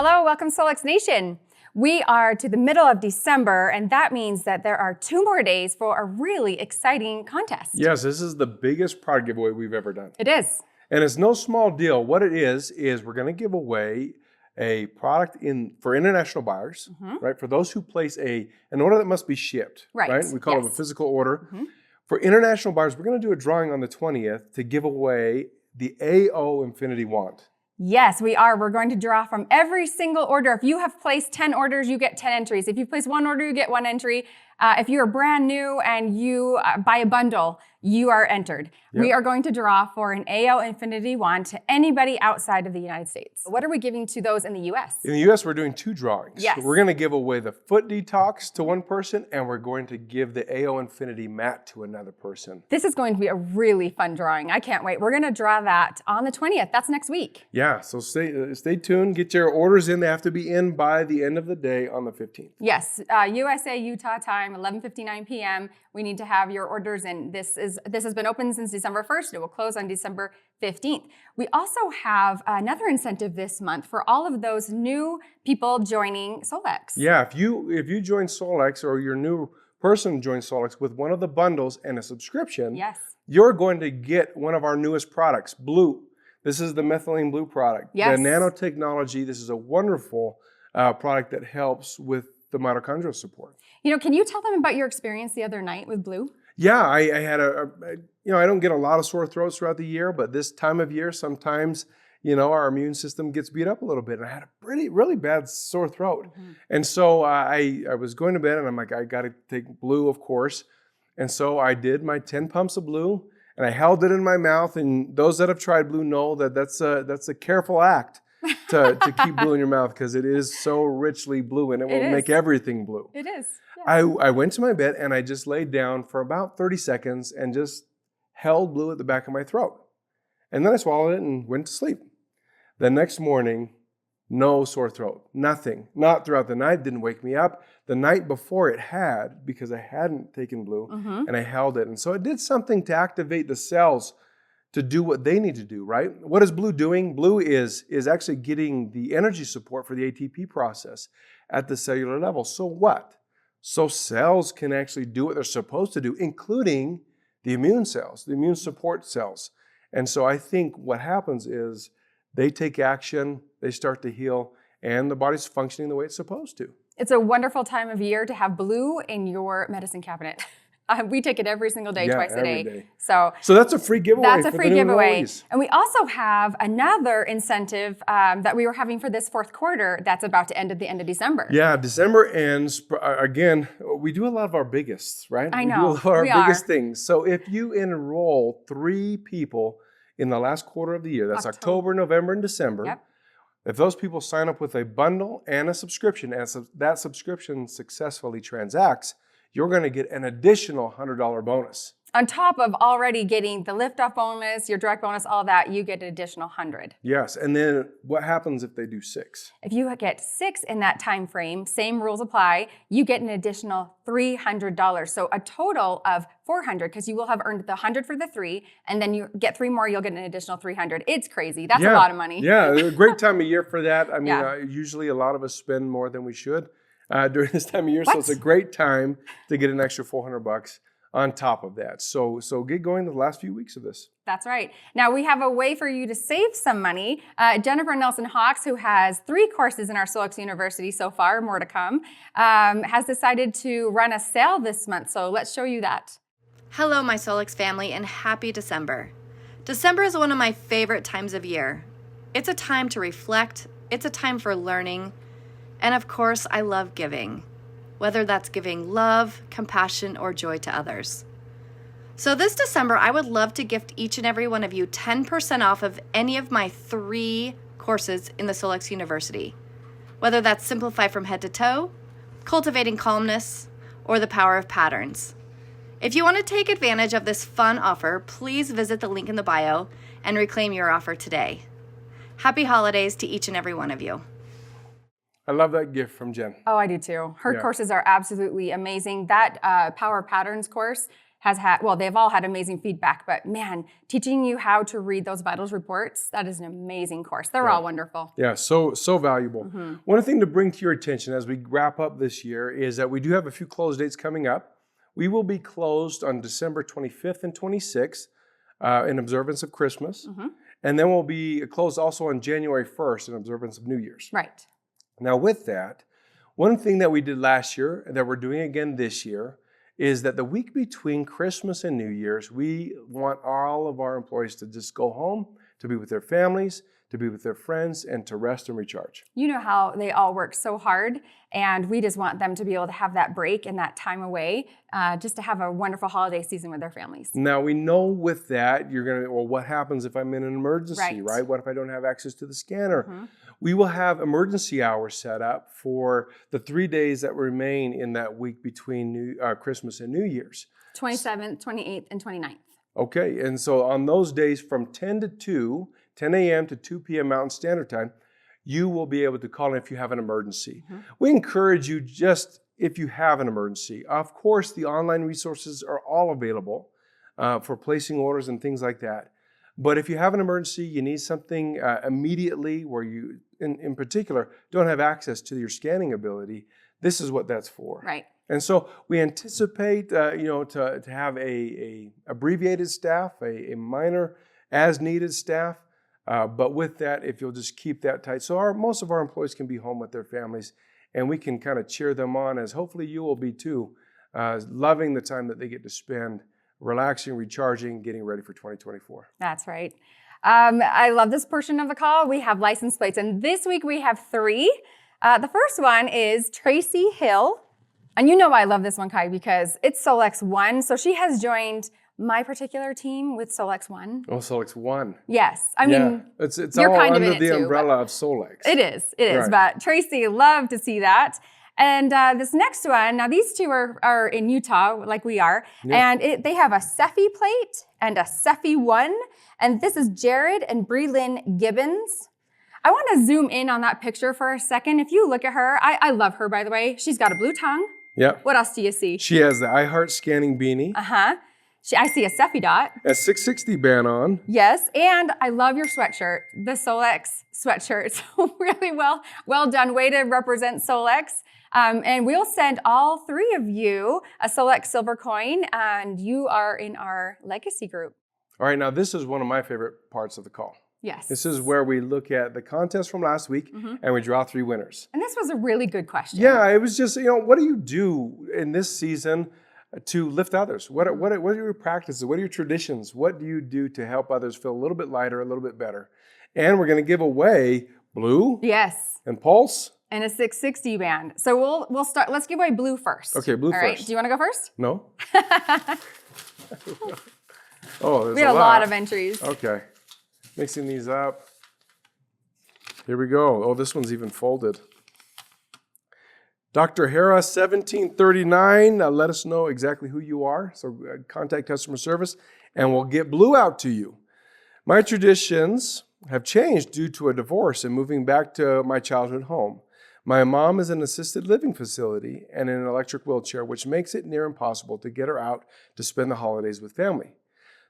Hello, welcome Solex Nation. We are to the middle of December, and that means that there are 2 more days for a really exciting contest. Yes, this is the biggest product giveaway we've ever done. It is. And it's no small deal. What it is we're going to give away a product for international buyers, right? For those who place an order that must be shipped, right? We call it a physical order. For international buyers, we're going to do a drawing on the 20th to give away the AO Infinity Wand. Yes, we are. We're going to draw from every single order. If you have placed 10 orders, you get 10 entries. If you place 1 order, you get 1 entry. If you're brand new and you buy a bundle, you are entered. Yep. We are going to draw for an AO Infinity Wand to anybody outside of the United States. What are we giving to those in the U.S.? In the U.S., we're doing 2 drawings. Yes. We're going to give away the foot detox to one person, and we're going to give the AO Infinity mat to another person. This is going to be a really fun drawing. I can't wait. We're going to draw that on the 20th. That's next week. Yeah, so stay tuned. Get your orders in. They have to be in by the end of the day on the 15th. Yes, USA, Utah time, 11:59 p.m. We need to have your orders in. This has been open since December 1st. It will close on December 15th. We also have another incentive this month for all of those new people joining Solex. Yeah, if you join Solex or your new person joins Solex with one of the bundles and a subscription, you're going to get one of our newest products, Blue. This is the methylene blue product. Yes. The nanotechnology. This is a wonderful product that helps with the mitochondrial support. You know, can you tell them about your experience the other night with Blue? Yeah, I had I don't get a lot of sore throats throughout the year, but this time of year, sometimes, our immune system gets beat up a little bit. And I had a really bad sore throat. And so I was going to bed and I'm like, I got to take Blue, of course. And so I did my 10 pumps of Blue and I held it in my mouth. And those that have tried Blue know that that's a careful act to keep Blue in your mouth because it is so richly blue and it will make everything blue. It is. I went to my bed and I just laid down for about 30 seconds and just held Blue at the back of my throat. And then I swallowed it and went to sleep. The next morning, no sore throat, nothing. Not throughout the night, didn't wake me up. The night before it had, because I hadn't taken Blue and I held it. And so it did something to activate the cells to do what they need to do, right? What is Blue doing? Blue is actually getting the energy support for the ATP process at the cellular level. So what? So cells can actually do what they're supposed to do, including the immune cells, the immune support cells. And so I think what happens is they take action, they start to heal, and the body's functioning the way it's supposed to. It's a wonderful time of year to have Blue in your medicine cabinet. We take it every single day, twice a day. So that's a free giveaway. That's a free giveaway. And we also have another incentive that we were having for this 4th quarter that's about to end at the end of December. Yeah, December ends, again, we do a lot of our biggest, right? I know. We do a lot of our biggest things. So if you enroll 3 people in the last quarter of the year, that's October, November, and December, if those people sign up with a bundle and a subscription, and that subscription successfully transacts, you're going to get an additional $100 bonus. On top of already getting the lift-off bonus, your direct bonus, all that, you get an additional 100. Yes, and then what happens if they do 6? If you get 6 in that time frame, same rules apply, you get an additional $300. So a total of $400 because you will have earned the 100 for the 3, and then you get 3 more, you'll get an additional $300. It's crazy. That's a lot of money. Yeah, a great time of year for that. I mean, usually a lot of us spend more than we should during this time of year, so it's a great time to get an extra $400 on top of that. So get going the last few weeks of this. That's right. Now we have a way for you to save some money. Jennifer Nelson-Hawks, who has 3 courses in our Solex University so far, more to come, has decided to run a sale this month. So let's show you that. Hello, my Solex family, and happy December. December is one of my favorite times of year. It's a time to reflect. It's a time for learning. And of course, I love giving, whether that's giving love, compassion, or joy to others. So this December, I would love to gift each and every one of you 10% off of any of my 3 courses in the Solex University, whether that's Simplify from Head to Toe, Cultivating Calmness, or The Power of Patterns. If you want to take advantage of this fun offer, please visit the link in the bio and reclaim your offer today. Happy holidays to each and every one of you. I love that gift from Jen. Oh, I do too. Her courses are absolutely amazing. That Power Patterns course they've all had amazing feedback, but man, teaching you how to read those vitals reports, that is an amazing course. They're all wonderful. Yeah, so valuable. One thing to bring to your attention as we wrap up this year is that we do have a few close dates coming up. We will be closed on December 25th and 26th in observance of Christmas. And then we'll be closed also on January 1st in observance of New Year's. Right. Now with that, one thing that we did last year and that we're doing again this year is that the week between Christmas and New Year's, we want all of our employees to just go home, to be with their families, to be with their friends, and to rest and recharge. You know how they all work so hard, and we just want them to be able to have that break and that time away, just to have a wonderful holiday season with their families. Now, we know with that, you're going to, well, what happens if I'm in an emergency, right? What if I don't have access to the scanner? We will have emergency hours set up for the 3 days that remain in that week between Christmas and New Year's. 27th, 28th, and 29th. Okay, and so on those days from 10 a.m. to 2 p.m. Mountain Standard Time, you will be able to call in if you have an emergency. We encourage you just if you have an emergency. Of course, the online resources are all available for placing orders and things like that. But if you have an emergency, you need something immediately where you, in particular, don't have access to your scanning ability, this is what that's for. Right. And so we anticipate, to have a abbreviated staff, a minor as needed staff. But with that, if you'll just keep that tight. So most of our employees can be home with their families, and we can kind of cheer them on, as hopefully you will be too, loving the time that they get to spend relaxing, recharging, getting ready for 2024. That's right. I love this portion of the call. We have license plates, and this week we have 3. The first one is Traci Hill. And you know I love this one, Kai, because it's Solex 1. So she has joined my particular team with Solex 1. Oh, Solex 1. Yes. I mean, it's you're all kind of under in it the too, umbrella of Solex. It is. Right. But Traci, love to see that. And this next one, now these two are in Utah, like we are, and they have a Cephi plate and a Cephi 1, and this is Jared and Breelyn Gibbons. I want to zoom in on that picture for a second. If you look at her, I love her, by the way. She's got a blue tongue. Yep. What else do you see? She has the iHeart scanning beanie. I see a Cephi dot. A 660 band on. Yes, and I love your sweatshirt, the Solex sweatshirt. It's really well done. Way to represent Solex. And we'll send all 3 of you a Solex silver coin, and you are in our legacy group. All right, now this is one of my favorite parts of the call. Yes. This is where we look at the contest from last week and we draw 3 winners. And this was a really good question. Yeah, it was just, what do you do in this season to lift others? What are your practices? What are your traditions? What do you do to help others feel a little bit lighter, a little bit better? And we're going to give away Blue. Yes. And Pulse. And a 660 band. So we'll start. Let's give away Blue first. Okay, Blue All first. right. Do you want to go first? No. Oh, there's we had a lot of entries. Okay. Mixing these up. Here we go. Oh, this one's even folded. Dr. Hera 1739. Let us know exactly who you are. So contact customer service and we'll get Blue out to you. My traditions have changed due to a divorce and moving back to my childhood home. My mom is in an assisted living facility and in an electric wheelchair, which makes it near impossible to get her out to spend the holidays with family.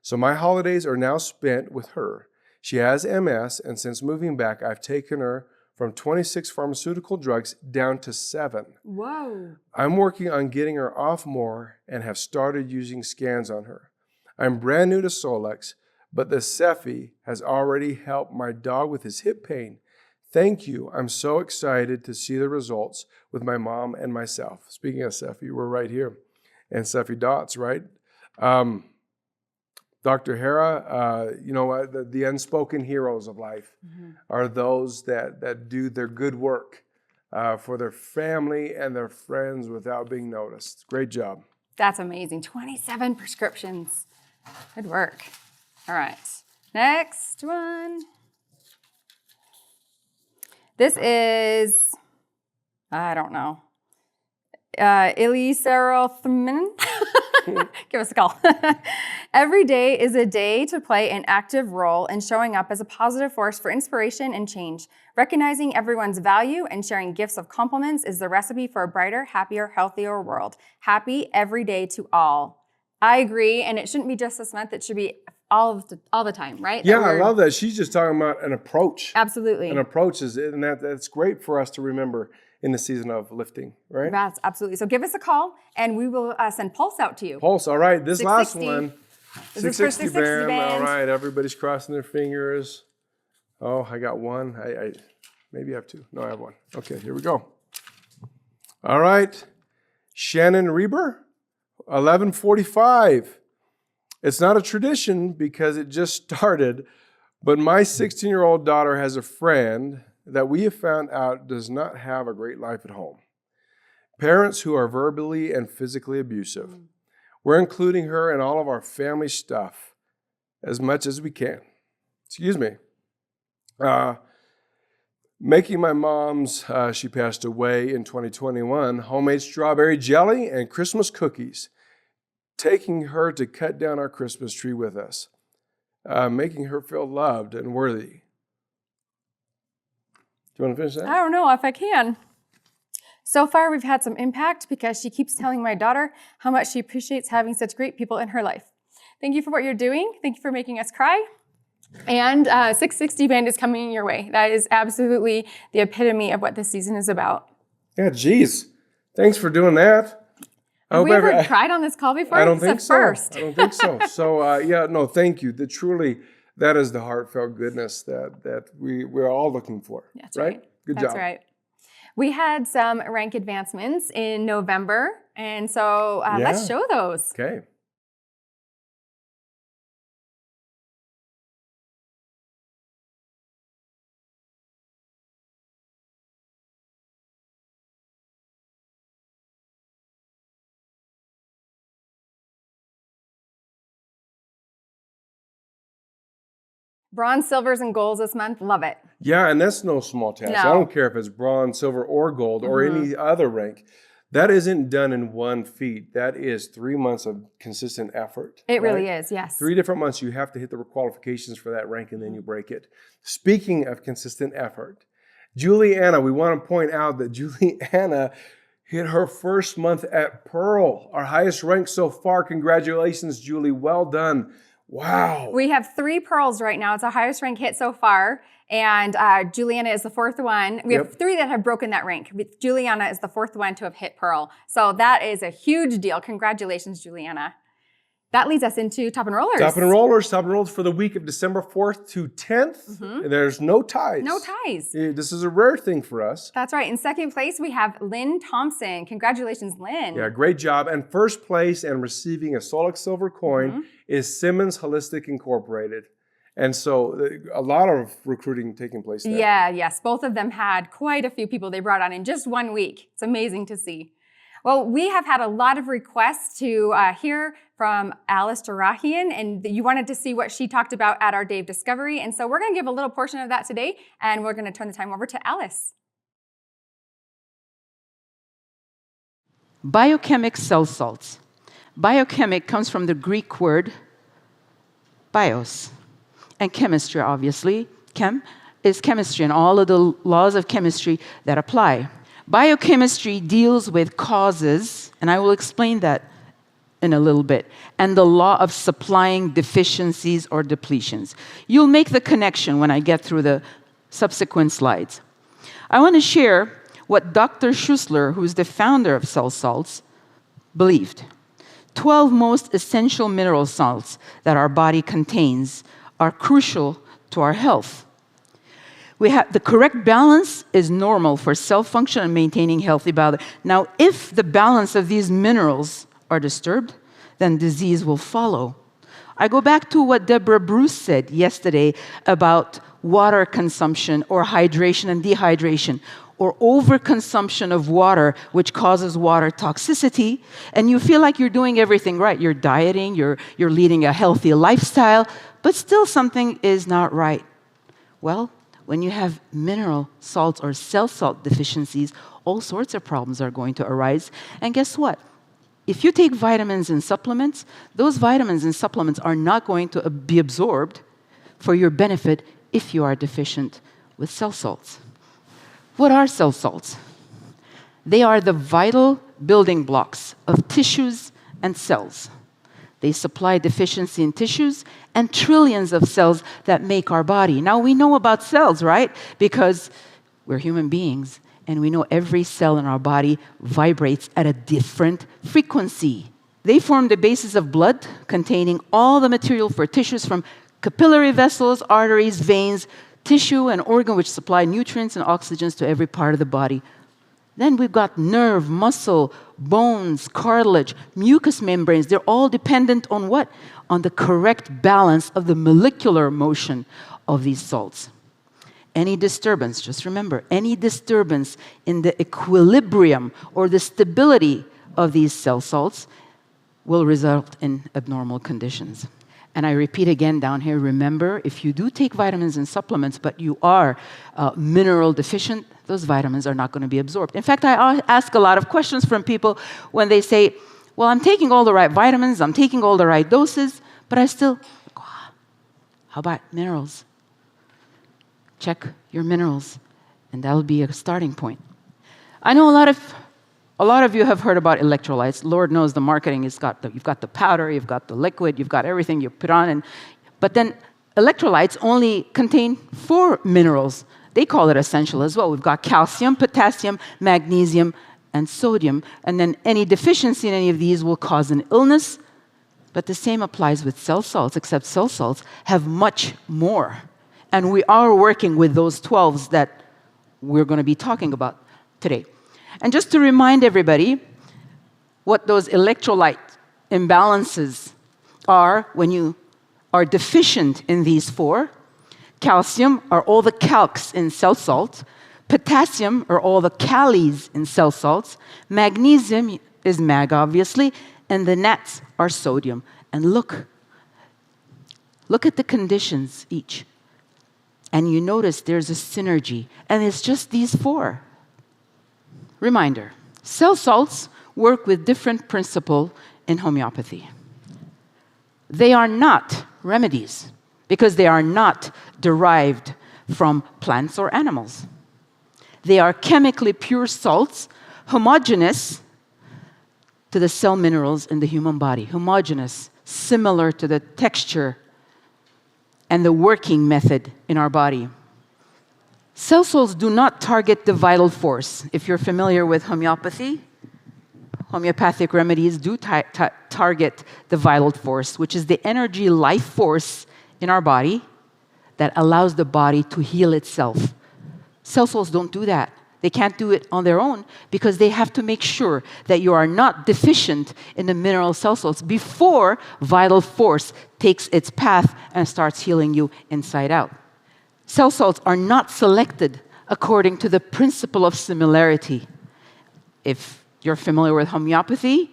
So my holidays are now spent with her. She has MS, and since moving back, I've taken her from 26 pharmaceutical drugs down to 7. Whoa. I'm working on getting her off more and have started using scans on her. I'm brand new to Solex, but the Cephi has already helped my dog with his hip pain. Thank you. I'm so excited to see the results with my mom and myself. Speaking of Cephi, we're right here. And Cephi dots, right? Dr. Hera, the unspoken heroes of life are those that do their good work for their family and their friends without being noticed. Great job. That's amazing. 27 prescriptions. Good work. All right. Next one. This is, I don't know, Ilicerothamin. Give us a call. Every day is a day to play an active role in showing up as a positive force for inspiration and change. Recognizing everyone's value and sharing gifts of compliments is the recipe for a brighter, happier, healthier world. Happy every day to all. I agree, and it shouldn't be just this month. It should be all the time, right? Yeah, I love that. She's just talking about an approach. Absolutely. An approach and that's great for us to remember in the season of lifting, right? That's absolutely. So give us a call, and we will send Pulse out to you. Pulse, all right. This last 660. one, This is for 660 660 band. All band. right, everybody's crossing their fingers. Oh, I got one. I maybe I have two. No, I have one. Okay, here we go. All right, Shannon Reber, 1145. It's not a tradition because it just started, but my 16-year-old daughter has a friend that we have found out does not have a great life at home. Parents who are verbally and physically abusive. We're including her in all of our family stuff as much as we can. Excuse me. Making my mom's, she passed away in 2021, homemade strawberry jelly and Christmas cookies. Taking her to cut down our Christmas tree with us. Making her feel loved and worthy. Do you want to finish that? I don't know if I can. So far, we've had some impact because she keeps telling my daughter how much she appreciates having such great people in her life. Thank you for what you're doing. Thank you for making us cry. And 660 band is coming your way. That is absolutely the epitome of what this season is about. Yeah, geez. Thanks for doing that. Have we ever cried on this call before? I don't think so. First. I don't think so. So, yeah, no, thank you. That is the heartfelt goodness that we're all looking for. That's right. Good job. That's right. We had some rank advancements in November, and so let's show those. Okay. Bronze, silvers, and golds this month. Love it. Yeah, and that's no small task. No. I don't care if it's bronze, silver, or gold, or any other rank. That isn't done in one feat. That is 3 months of consistent effort. It really is, yes. 3 different months, you have to hit the qualifications for that rank, and then you break it. Speaking of consistent effort, Juliana, we want to point out that Juliana hit her first month at Pearl, our highest rank so far. Congratulations, Julie. Well done. Wow. We have 3 pearls right now. It's our highest rank hit so far. And Juliana is the 4th one. We have 3 that have broken that rank. Juliana is the 4th one to have hit Pearl. So that is a huge deal. Congratulations, Juliana. That leads us into Top Enrollers. Top Enrollers for the week of December 4th to 10th. There's no ties. No ties. This is a rare thing for us. That's right. In second place, we have Lynn Thompson. Congratulations, Lynn. Yeah, great job. And first place and receiving a Solix silver coin is Simmons Holistic Incorporated. And so a lot of recruiting taking place there. Yeah, yes. Both of them had quite a few people they brought on in just 1 week. It's amazing to see. Well, we have had a lot of requests to hear from Alice Jerahian, and you wanted to see what she talked about at our Day of Discovery. And so we're going to give a little portion of that today, and we're going to turn the time over to Alice. Biochemic cell salts. Biochemic comes from the Greek word bios, and chemistry, obviously. Chem is chemistry and all of the laws of chemistry that apply. Biochemistry deals with causes, and I will explain that in a little bit, and the law of supplying deficiencies or depletions. You'll make the connection when I get through the subsequent slides. I want to share what Dr. Schussler, who is the founder of Cell Salts, believed. 12 most essential mineral salts that our body contains are crucial to our health. The correct balance is normal for cell function and maintaining healthy body. Now, if the balance of these minerals are disturbed, then disease will follow. I go back to what Deborah Bruce said yesterday about water consumption or hydration and dehydration, or overconsumption of water, which causes water toxicity, and you feel like you're doing everything right. You're dieting, you're leading a healthy lifestyle, but still something is not right. Well, when you have mineral salts or cell salt deficiencies, all sorts of problems are going to arise. And guess what? If you take vitamins and supplements, those vitamins and supplements are not going to be absorbed for your benefit if you are deficient with cell salts. What are cell salts? They are the vital building blocks of tissues and cells. They supply deficiency in tissues and trillions of cells that make our body. Now, we know about cells, right? Because we're human beings, and we know every cell in our body vibrates at a different frequency. They form the basis of blood, containing all the material for tissues from capillary vessels, arteries, veins, tissue, and organ which supply nutrients and oxygens to every part of the body. Then we've got nerve, muscle, bones, cartilage, mucous membranes. They're all dependent on what? On the correct balance of the molecular motion of these salts. Any disturbance, just remember, any disturbance in the equilibrium or the stability of these cell salts will result in abnormal conditions. And I repeat again down here, remember, if you do take vitamins and supplements, but you are mineral deficient, those vitamins are not going to be absorbed. In fact, I ask a lot of questions from people when they say, well, I'm taking all the right vitamins, I'm taking all the right doses, but I still, how about minerals? Check your minerals, and that'll be a starting point. I know a lot of you have heard about electrolytes. Lord knows the marketing you've got the powder, you've got the liquid, you've got everything you put on. But then electrolytes only contain 4 minerals. They call it essential as well. We've got calcium, potassium, magnesium, and sodium. And then any deficiency in any of these will cause an illness. But the same applies with cell salts, except cell salts have much more. And we are working with those 12s that we're going to be talking about today. And just to remind everybody what those electrolyte imbalances are when you are deficient in these 4. Calcium are all the calcs in cell salt. Potassium are all the kalies in cell salts. Magnesium is mag, obviously. And the nats are sodium. And look at the conditions each. And you notice there's a synergy. And it's just these 4. Reminder, cell salts work with different principle in homeopathy. They are not remedies because they are not derived from plants or animals. They are chemically pure salts, homogeneous to the cell minerals in the human body. Homogeneous, similar to the texture and the working method in our body. Cell salts do not target the vital force. If you're familiar with homeopathy, homeopathic remedies do target the vital force, which is the energy life force in our body that allows the body to heal itself. Cell salts don't do that. They can't do it on their own because they have to make sure that you are not deficient in the mineral cell salts before vital force takes its path and starts healing you inside out. Cell salts are not selected according to the principle of similarity. If you're familiar with homeopathy,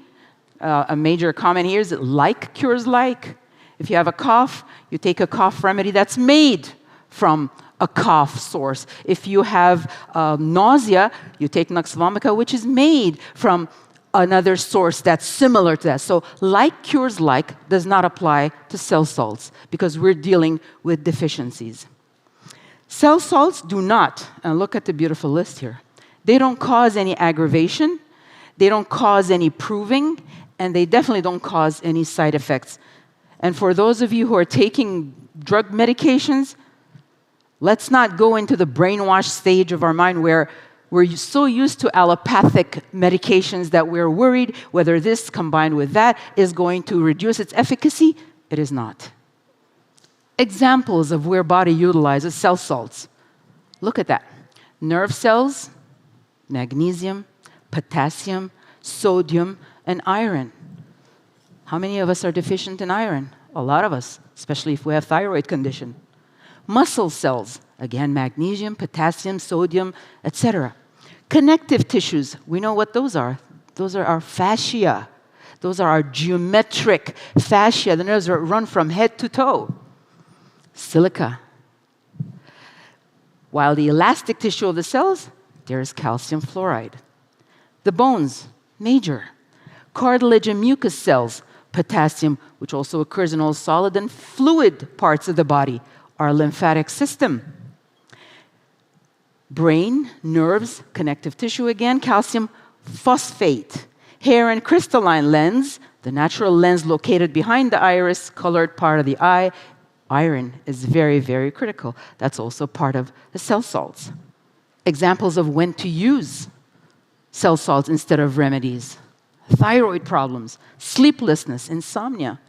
a major comment here is that like cures like. If you have a cough, you take a cough remedy that's made from a cough source. If you have nausea, you take Nux vomica, which is made from another source that's similar to that. So like cures like does not apply to cell salts because we're dealing with deficiencies. Cell salts do not, and look at the beautiful list here, they don't cause any aggravation, they don't cause any proving, and they definitely don't cause any side effects. And for those of you who are taking drug medications, let's not go into the brainwash stage of our mind where we're so used to allopathic medications that we're worried whether this combined with that is going to reduce its efficacy. It is not. Examples of where body utilizes cell salts. Look at that. Nerve cells, magnesium, potassium, sodium, and iron. How many of us are deficient in iron? A lot of us, especially if we have thyroid condition. Muscle cells, again, magnesium, potassium, sodium, etc. Connective tissues, we know what those are. Those are our fascia. Those are our geometric fascia, the nerves that run from head to toe. Silica. While the elastic tissue of the cells, there is calcium fluoride. The bones, major. Cartilage and mucous cells, potassium, which also occurs in all solid and fluid parts of the body. Our lymphatic system. Brain, nerves, connective tissue again, calcium phosphate. Hair and crystalline lens, the natural lens located behind the iris, colored part of the eye. Iron is very, very critical. That's also part of the cell salts. Examples of when to use cell salts instead of remedies. Thyroid problems, sleeplessness, insomnia,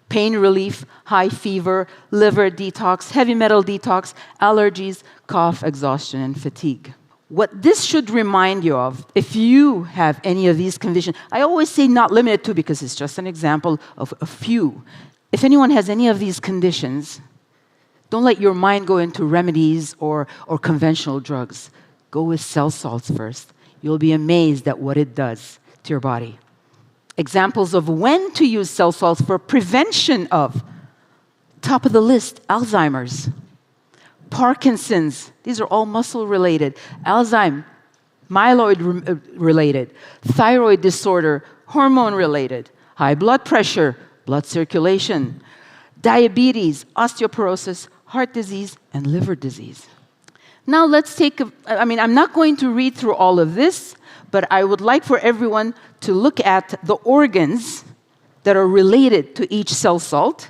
pain relief, high fever, liver detox, heavy metal detox, allergies, cough, exhaustion, and fatigue. What this should remind you of, if you have any of these conditions, I always say not limited to because it's just an example of a few. If anyone has any of these conditions, don't let your mind go into remedies or conventional drugs. Go with cell salts first. You'll be amazed at what it does to your body. Examples of when to use cell salts for prevention of, top of the list, Alzheimer's, Parkinson's. These are all muscle-related. Alzheimer's, myeloid-related, thyroid disorder, hormone-related, high blood pressure, blood circulation, diabetes, osteoporosis, heart disease, and liver disease. Now let's take I'm not going to read through all of this, but I would like for everyone to look at the organs that are related to each cell salt,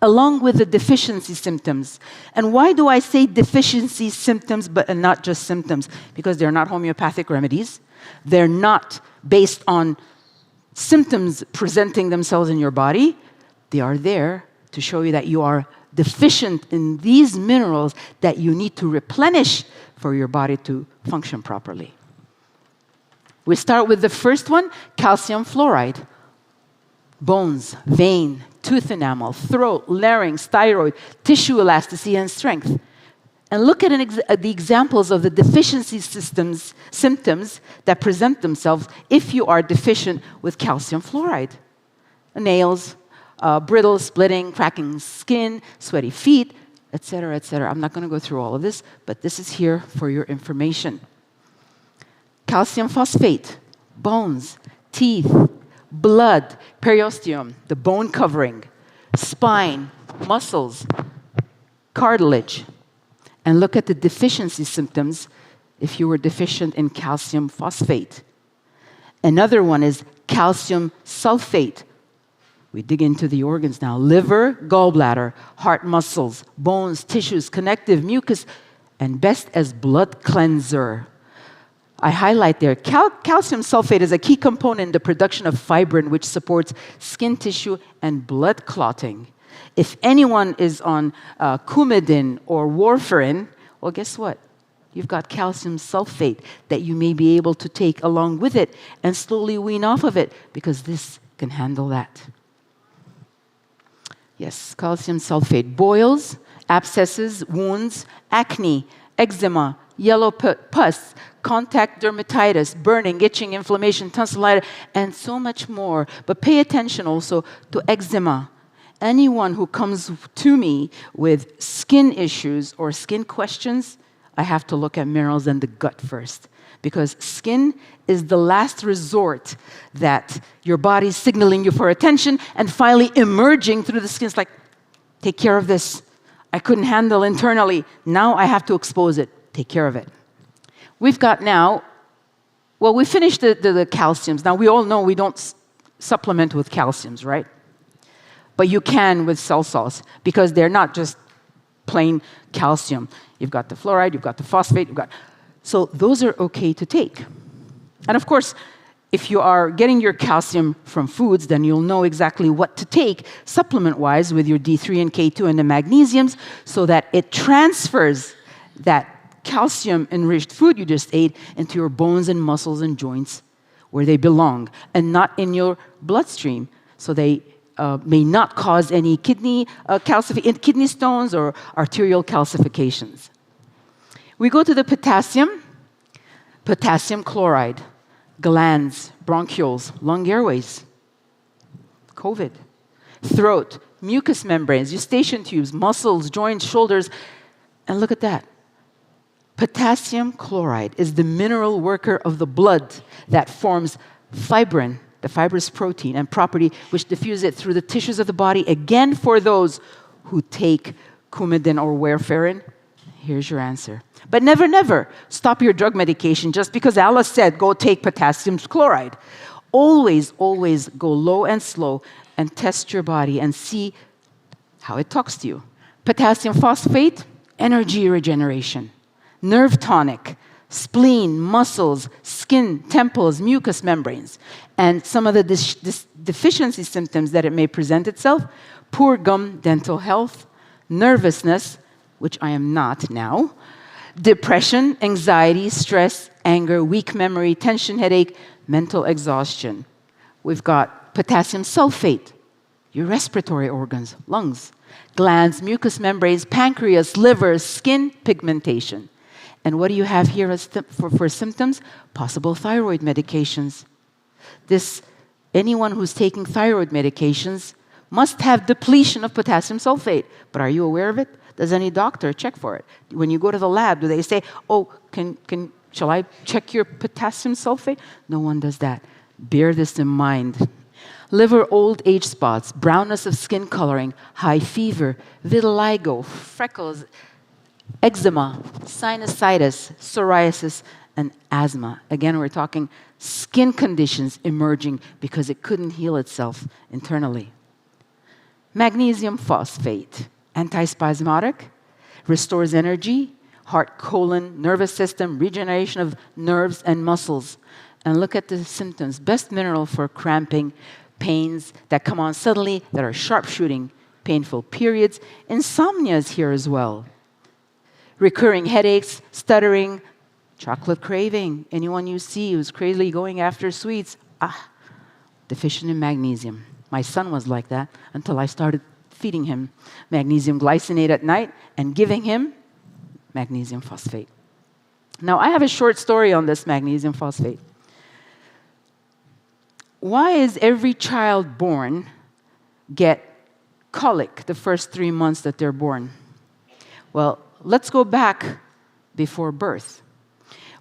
along with the deficiency symptoms. And why do I say deficiency symptoms and not just symptoms? Because they're not homeopathic remedies. They're not based on symptoms presenting themselves in your body. They are there to show you that you are deficient in these minerals that you need to replenish for your body to function properly. We start with the first one, calcium fluoride. Bones, vein, tooth enamel, throat, larynx, thyroid, tissue elasticity, and strength. And look at the examples of the deficiency symptoms that present themselves if you are deficient with calcium fluoride. Nails, brittle, splitting, cracking skin, sweaty feet, etc., etc. I'm not going to go through all of this, but this is here for your information. Calcium phosphate, bones, teeth, blood, periosteum, the bone covering, spine, muscles, cartilage. And look at the deficiency symptoms if you were deficient in calcium phosphate. Another one is calcium sulfate. We dig into the organs now. Liver, gallbladder, heart muscles, bones, tissues, connective mucus, and best as blood cleanser. I highlight there, calcium sulfate is a key component in the production of fibrin, which supports skin tissue and blood clotting. If anyone is on Coumadin or warfarin, well, guess what? You've got calcium sulfate that you may be able to take along with it and slowly wean off of it, because this can handle that. Yes, calcium sulfate. Boils, abscesses, wounds, acne, eczema, yellow pus, contact dermatitis, burning, itching, inflammation, tonsillitis, and so much more. But pay attention also to eczema. Anyone who comes to me with skin issues or skin questions, I have to look at minerals in the gut first. Because skin is the last resort that your body's signaling you for attention, and finally emerging through the skin. It's like, take care of this. I couldn't handle internally. Now I have to expose it. Take care of it. We've got now, well, we finished the calciums. Now, we all know we don't supplement with calciums, right? But you can with cell salts, because they're not just plain calcium. You've got the fluoride, you've got the phosphate, so those are okay to take. And of course, if you are getting your calcium from foods, then you'll know exactly what to take supplement-wise with your D3 and K2 and the magnesiums, so that it transfers that calcium-enriched food you just ate into your bones and muscles and joints where they belong, and not in your bloodstream, so they may not cause any kidney stones or arterial calcifications. We go to the potassium. Potassium chloride, glands, bronchioles, lung airways, COVID, throat, mucous membranes, eustachian tubes, muscles, joints, shoulders, and look at that. Potassium chloride is the mineral worker of the blood that forms fibrin, the fibrous protein and property which diffuses it through the tissues of the body. Again, for those who take Coumadin or warfarin, here's your answer. But never, never stop your drug medication just because Alice said, go take potassium chloride. Always, always go low and slow and test your body and see how it talks to you. Potassium phosphate, energy regeneration. Nerve tonic, spleen, muscles, skin, temples, mucous membranes. And some of the deficiency symptoms that it may present itself: poor gum dental health, nervousness, which I am not now, depression, anxiety, stress, anger, weak memory, tension, headache, mental exhaustion. We've got potassium sulfate, your respiratory organs, lungs, glands, mucous membranes, pancreas, liver, skin pigmentation. And what do you have here as for symptoms? Possible thyroid medications. Anyone who's taking thyroid medications must have depletion of potassium sulfate. But are you aware of it? Does any doctor check for it? When you go to the lab, do they say, oh, shall I check your potassium sulfate? No one does that. Bear this in mind. Liver old age spots, brownness of skin coloring, high fever, vitiligo, freckles, eczema, sinusitis, psoriasis, and asthma. Again, we're talking skin conditions emerging because it couldn't heal itself internally. Magnesium phosphate, antispasmodic, restores energy, heart, colon, nervous system, regeneration of nerves and muscles. And look at the symptoms. Best mineral for cramping, pains that come on suddenly, that are sharpshooting, painful periods. Insomnia is here as well. Recurring headaches, stuttering, chocolate craving. Anyone you see who's crazily going after sweets, deficient in magnesium. My son was like that until I started feeding him magnesium glycinate at night and giving him magnesium phosphate. Now, I have a short story on this magnesium phosphate. Why is every child born get colic the first 3 months that they're born? Well, let's go back before birth.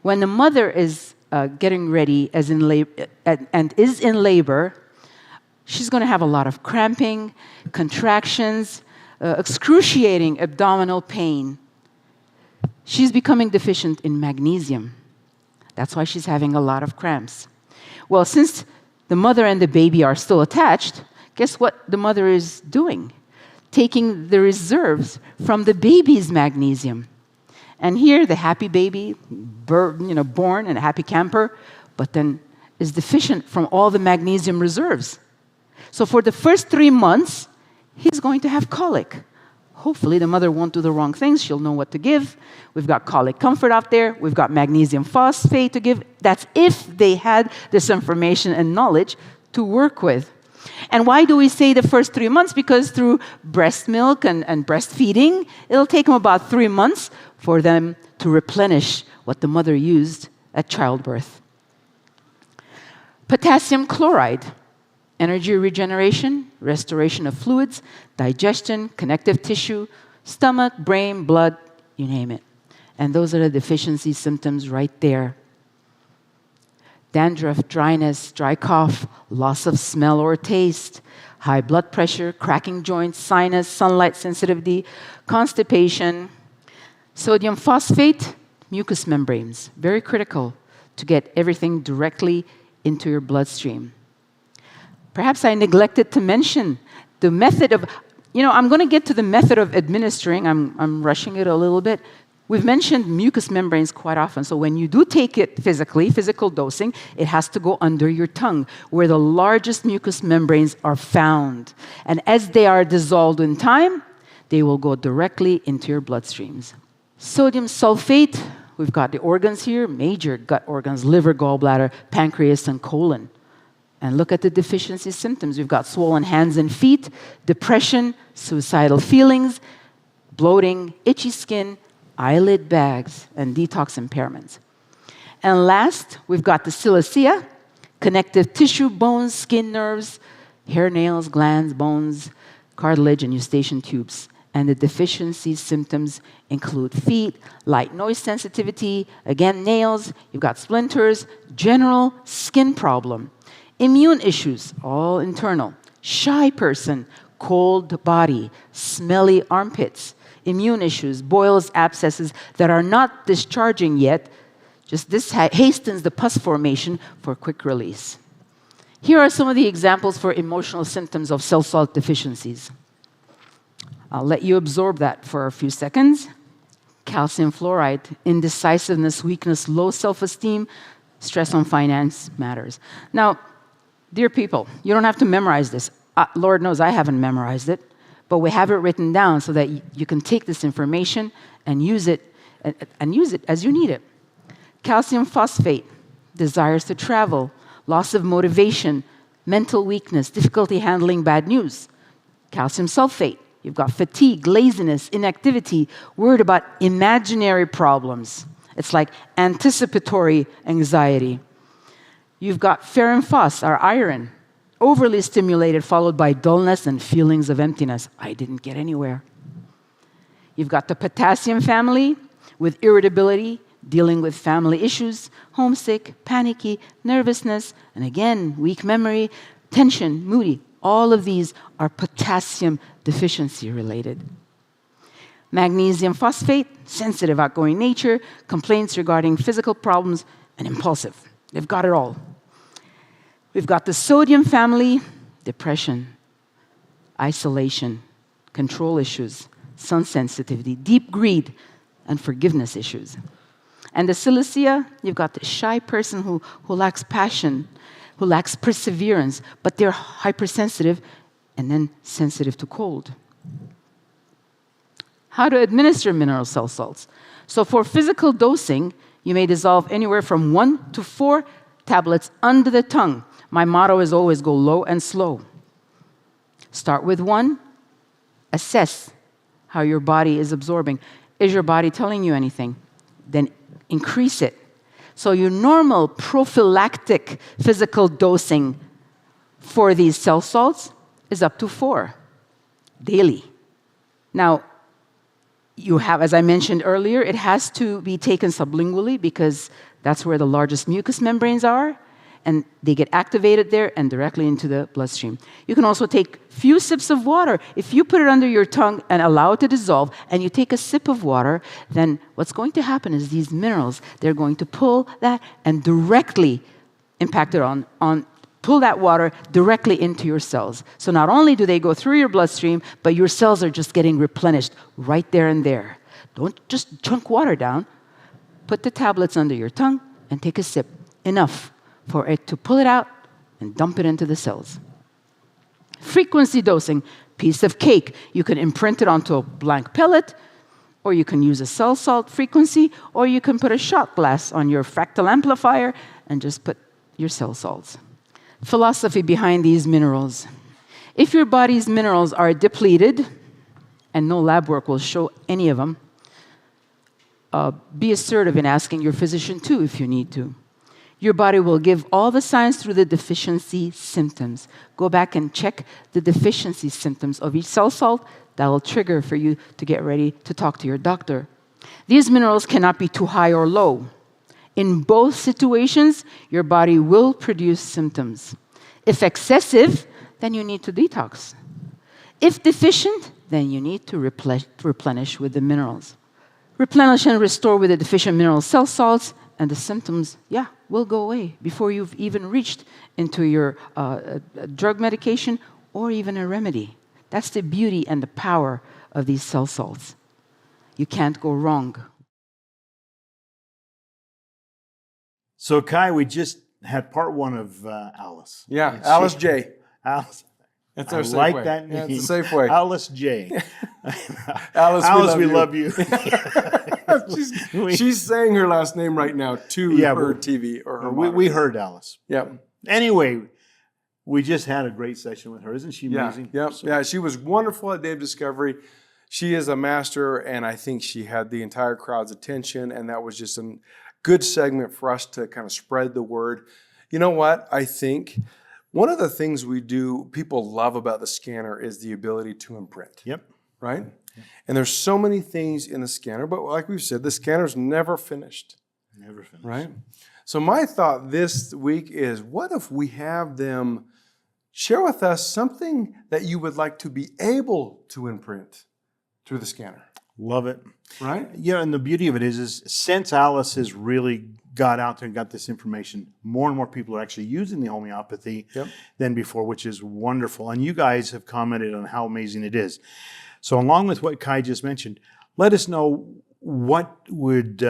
When the mother is getting ready and is in labor, she's going to have a lot of cramping, contractions, excruciating abdominal pain. She's becoming deficient in magnesium. That's why she's having a lot of cramps. Well, since the mother and the baby are still attached, guess what the mother is doing? Taking the reserves from the baby's magnesium. And here, the happy baby, born and a happy camper, but then is deficient from all the magnesium reserves. So for the first 3 months, he's going to have colic. Hopefully, the mother won't do the wrong things. She'll know what to give. We've got colic comfort out there. We've got magnesium phosphate to give. That's if they had this information and knowledge to work with. And why do we say the first 3 months? Because through breast milk and breastfeeding, it'll take them about 3 months for them to replenish what the mother used at childbirth. Potassium chloride. Energy regeneration, restoration of fluids, digestion, connective tissue, stomach, brain, blood, you name it. And those are the deficiency symptoms right there. Dandruff, dryness, dry cough, loss of smell or taste, high blood pressure, cracking joints, sinus, sunlight sensitivity, constipation. Sodium phosphate, mucous membranes, very critical to get everything directly into your bloodstream. Perhaps I neglected to mention the method of, I'm going to get to the method of administering. I'm rushing it a little bit. We've mentioned mucous membranes quite often. So when you do take it physically, physical dosing, it has to go under your tongue, where the largest mucous membranes are found. And as they are dissolved in time, they will go directly into your bloodstreams. Sodium sulfate, we've got the organs here, major gut organs, liver, gallbladder, pancreas, and colon. And look at the deficiency symptoms. We've got swollen hands and feet, depression, suicidal feelings, bloating, itchy skin, eyelid bags, and detox impairments. And last, we've got the silicea, connective tissue, bones, skin, nerves, hair, nails, glands, bones, cartilage, and eustachian tubes. And the deficiency symptoms include feet, light noise sensitivity, again, nails, you've got splinters, general skin problem. Immune issues, all internal. Shy person, cold body, smelly armpits. Immune issues, boils, abscesses that are not discharging yet. Just this hastens the pus formation for quick release. Here are some of the examples for emotional symptoms of cell salt deficiencies. I'll let you absorb that for a few seconds. Calcium fluoride, indecisiveness, weakness, low self-esteem, stress on finance matters. Now, dear people, you don't have to memorize this. Lord knows I haven't memorized it, but we have it written down so that you can take this information and use it as you need it. Calcium phosphate, desires to travel, loss of motivation, mental weakness, difficulty handling bad news. Calcium sulfate, you've got fatigue, laziness, inactivity, worried about imaginary problems. It's like anticipatory anxiety. You've got ferrin phos, our iron, overly stimulated, followed by dullness and feelings of emptiness. I didn't get anywhere. You've got the potassium family with irritability, dealing with family issues, homesick, panicky, nervousness, and again, weak memory, tension, moody. All of these are potassium deficiency related. Magnesium phosphate, sensitive, outgoing nature, complaints regarding physical problems, and impulsive. They've got it all. We've got the sodium family, depression, isolation, control issues, sun sensitivity, deep greed, and forgiveness issues. And the silicea, you've got the shy person who lacks passion, who lacks perseverance, but they're hypersensitive and then sensitive to cold. How to administer mineral cell salts. So for physical dosing, you may dissolve anywhere from 1 to 4 tablets under the tongue. My motto is always go low and slow. Start with 1, assess how your body is absorbing. Is your body telling you anything? Then increase it. So your normal prophylactic physical dosing for these cell salts is up to 4 daily. Now, you have, as I mentioned earlier, it has to be taken sublingually because that's where the largest mucous membranes are, and they get activated there and directly into the bloodstream. You can also take few sips of water. If you put it under your tongue and allow it to dissolve, and you take a sip of water, then what's going to happen is these minerals, they're going to pull that and directly impact it pull that water directly into your cells. So not only do they go through your bloodstream, but your cells are just getting replenished right there and there. Don't just chunk water down. Put the tablets under your tongue and take a sip. Enough for it to pull it out and dump it into the cells. Frequency dosing, piece of cake. You can imprint it onto a blank pellet, or you can use a cell salt frequency, or you can put a shot glass on your fractal amplifier and just put your cell salts. Philosophy behind these minerals. If your body's minerals are depleted, and no lab work will show any of them, be assertive in asking your physician too if you need to. Your body will give all the signs through the deficiency symptoms. Go back and check the deficiency symptoms of each cell salt. That will trigger for you to get ready to talk to your doctor. These minerals cannot be too high or low. In both situations, your body will produce symptoms. If excessive, then you need to detox. If deficient, then you need to replenish with the minerals. Replenish and restore with the deficient mineral cell salts, and the symptoms, will go away before you've even reached into your drug medication or even a remedy. That's the beauty and the power of these cell salts. You can't go wrong. So, Kai, we just had part 1 of Alice. Yeah, Alice J. Alice. That's I our safe like way. that name. Yeah, it's a safe way. Alice J. Alice, we love you. she's saying her last name right now to her TV or her monitor. We heard Alice. Yep. Anyway, we just had a great session with her. Isn't she amazing? Yeah, she was wonderful at Day of Discovery. She is a master, and I think she had the entire crowd's attention, and that was just a good segment for us to kind of spread the word. You know what? I think one of the things people love about the scanner is the ability to imprint. Yep. Right? Yep. And there's so many things in the scanner, but like we've said, the scanner's never finished. Never finished. Right? So my thought this week is, what if we have them share with us something that you would like to be able to imprint through the scanner? Love it. Right? Yeah, and the beauty of it is since Alice has really got out there and got this information, more and more people are actually using the homeopathy than before, which is wonderful. And you guys have commented on how amazing it is. So along with what Kai just mentioned, let us know what would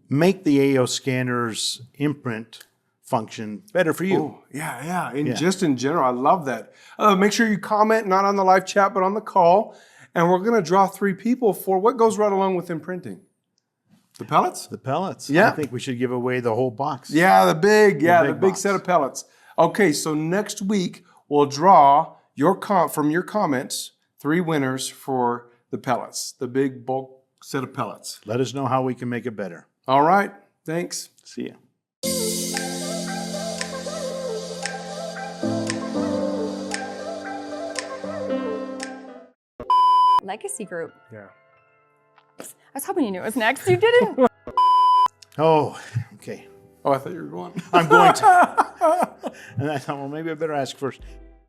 make the AO scanner's imprint function better for you. Oh, yeah. Just in general, I love that. Make sure you comment, not on the live chat, but on the call. And we're going to draw 3 people for what goes right along with imprinting. The pellets? The pellets. Yeah. I think we should give away the whole box. Yeah, the big box. set of pellets. Okay, so next week we'll draw from your comments 3 winners for the pellets, the big bulk set of pellets. Let us know how we can make it better. All right, thanks. See ya. Legacy group. Yeah. I was hoping you knew it was next. You didn't. Oh, okay. Oh, I thought you were going. I'm going to. And I thought, well, maybe I better ask first.